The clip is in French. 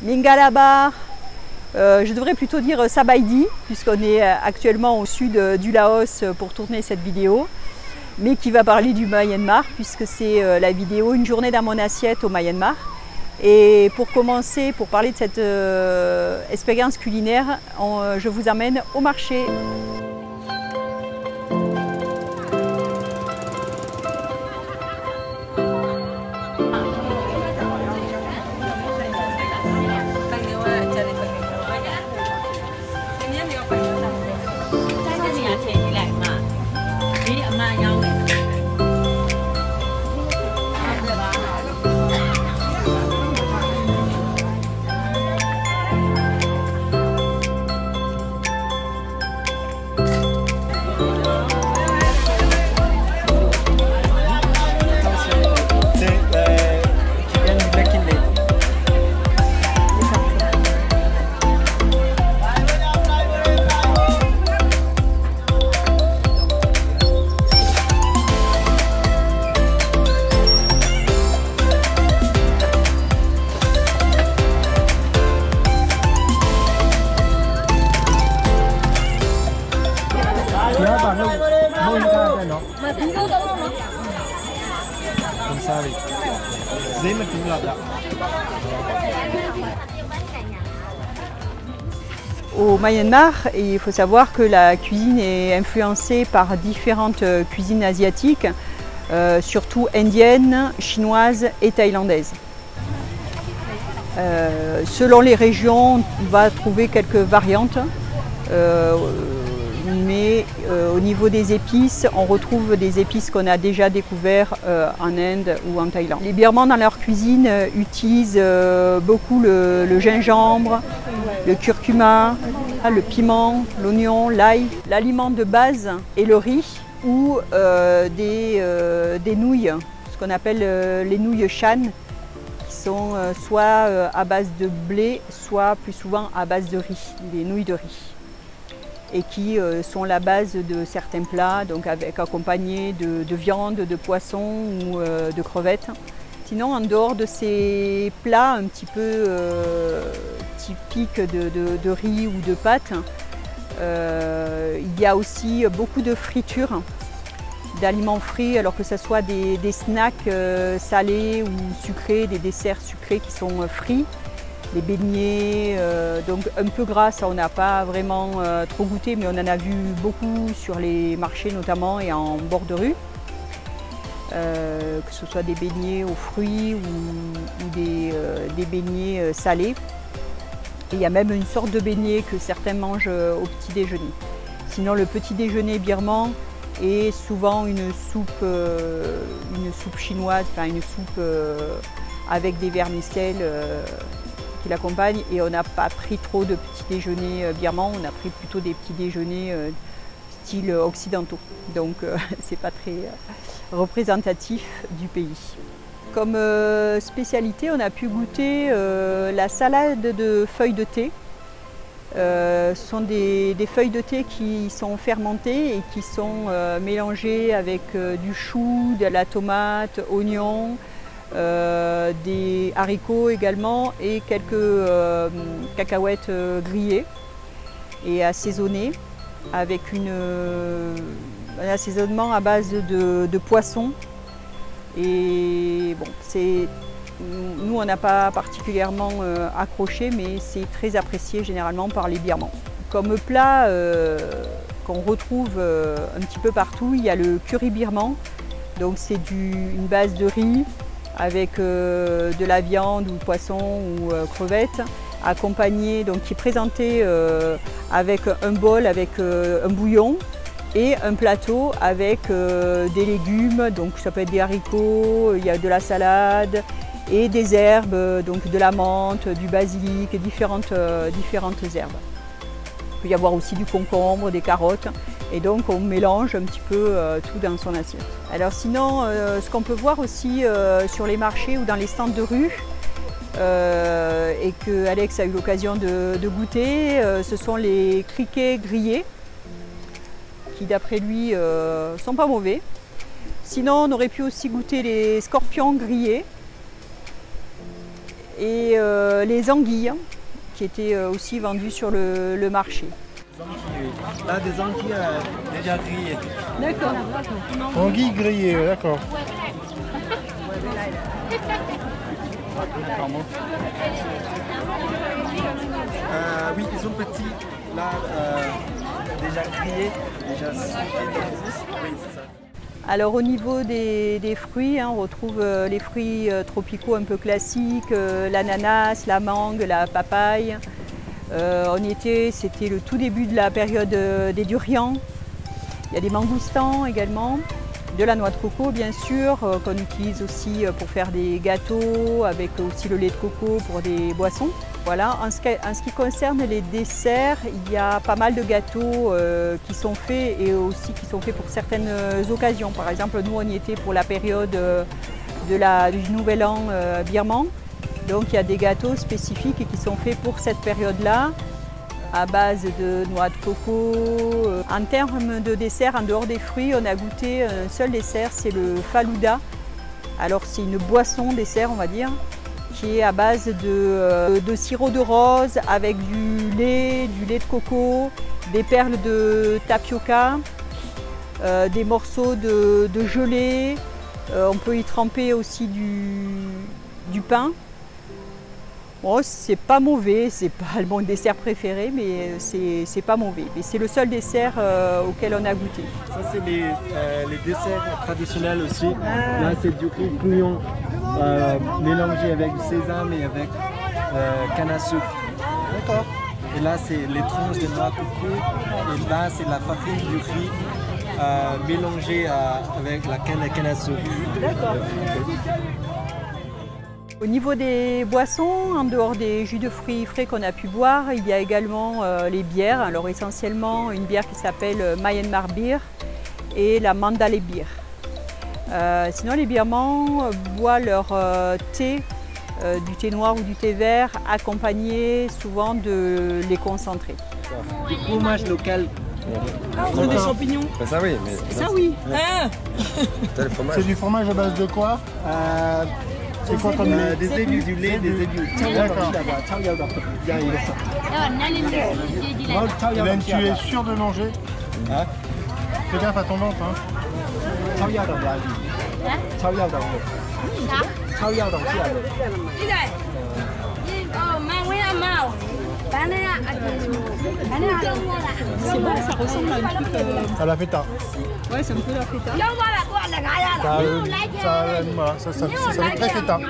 Mingalabar, je devrais plutôt dire Sabaïdi, puisqu'on est actuellement au sud du Laos pour tourner cette vidéo, mais qui va parler du Myanmar, puisque c'est la vidéo Une journée dans mon assiette au Myanmar. Et pour commencer, pour parler de cette expérience culinaire, je vous emmène au marché. Au Myanmar, il faut savoir que la cuisine est influencée par différentes cuisines asiatiques, surtout indiennes, chinoises et thaïlandaises. Selon les régions, on va trouver quelques variantes, mais au niveau des épices, on retrouve des épices qu'on a déjà découvertes en Inde ou en Thaïlande. Les Birmans, dans leur cuisine, utilisent beaucoup le gingembre, le curcuma, le piment, l'oignon, l'ail. L'aliment de base est le riz ou des nouilles, ce qu'on appelle les nouilles chan, qui sont soit à base de blé, soit plus souvent à base de riz, des nouilles de riz, et qui sont la base de certains plats, donc accompagnés de viande, de poisson ou de crevettes. Sinon, en dehors de ces plats un petit peu typiques de riz ou de pâtes, il y a aussi beaucoup de fritures, d'aliments frits, alors que ce soit des snacks salés ou sucrés, des desserts sucrés qui sont frits. Les beignets, donc un peu gras, ça on n'a pas vraiment trop goûté, mais on en a vu beaucoup sur les marchés notamment et en bord de rue. Que ce soit des beignets aux fruits ou des beignets salés. Et il y a même une sorte de beignet que certains mangent au petit déjeuner. Sinon, le petit déjeuner birman est souvent une soupe chinoise, enfin une soupe avec des vermicelles qui l'accompagnent. Et on n'a pas pris trop de petits déjeuners birmans, on a pris plutôt des petits déjeuners style occidentaux. Donc c'est pas très représentatif du pays. Comme spécialité, on a pu goûter la salade de feuilles de thé. Ce sont des feuilles de thé qui sont fermentées et qui sont mélangées avec du chou, de la tomate, oignons, des haricots également et quelques cacahuètes grillées et assaisonnées avec un assaisonnement à base de poisson. Et bon, nous on n'a pas particulièrement accroché, mais c'est très apprécié généralement par les Birmans. Comme plat qu'on retrouve un petit peu partout, il y a le curry birman. Donc c'est une base de riz avec de la viande ou poisson ou crevettes, accompagné, donc qui est présenté avec un bol avec un bouillon et un plateau avec des légumes, donc ça peut être des haricots, il y a de la salade et des herbes, donc de la menthe, du basilic et différentes herbes. Il peut y avoir aussi du concombre, des carottes, et donc on mélange un petit peu tout dans son assiette. Alors sinon, ce qu'on peut voir aussi sur les marchés ou dans les stands de rue, et que Alex a eu l'occasion de goûter, ce sont les criquets grillés, qui d'après lui sont pas mauvais. Sinon, on aurait pu aussi goûter les scorpions grillés et les anguilles, qui étaient aussi vendues sur le marché. Là, des anguilles déjà grillées. D'accord. Anguilles grillées, d'accord. Oui, ils sont petits. Là, déjà grillés, déjà oui, c'est ça. Alors au niveau des fruits, on retrouve les fruits tropicaux un peu classiques, l'ananas, la mangue, la papaye. En été, c'était le tout début de la période des durians. Il y a des mangoustans également, de la noix de coco bien sûr, qu'on utilise aussi pour faire des gâteaux, avec aussi le lait de coco pour des boissons. Voilà. En ce qui concerne les desserts, il y a pas mal de gâteaux qui sont faits et aussi qui sont faits pour certaines occasions. Par exemple, nous on y était pour la période du Nouvel An birman. Donc il y a des gâteaux spécifiques qui sont faits pour cette période-là, à base de noix de coco. En termes de dessert, en dehors des fruits, on a goûté un seul dessert, c'est le falouda. Alors c'est une boisson dessert, on va dire, qui est à base de sirop de rose avec du lait de coco, des perles de tapioca, des morceaux de gelée. On peut y tremper aussi du pain. Bon, c'est pas mauvais, c'est pas mon dessert préféré, mais c'est pas mauvais. Mais c'est le seul dessert auquel on a goûté. Ça, c'est les desserts traditionnels aussi. Là, c'est du riz bouillon mélangé avec du sésame et avec canne à sucre. D'accord. Et là, c'est les tranches de noix de coco. Et là, c'est la farine du riz mélangée avec la canne à sucre. D'accord. Au niveau des boissons, en dehors des jus de fruits frais qu'on a pu boire, il y a également les bières. Alors essentiellement une bière qui s'appelle Myanmar Beer et la Mandalay Beer. Sinon les Birmans boivent leur thé, du thé noir ou du thé vert, accompagné souvent de lait concentré. Du fromage local. Des champignons. Ben ça oui, mais Ça oui. Ah. C'est du fromage à base de quoi? C'est quoi comme lait? Des ébus, du lait, des ébus. D'accord. Hélène, tu es sûr de manger? Hein? Fais gaffe à ton ventre. Hein. C'est bon, ça ressemble à un truc. À la feta. Ouais, c'est un peu la feta. Ça fait très feta. ouais.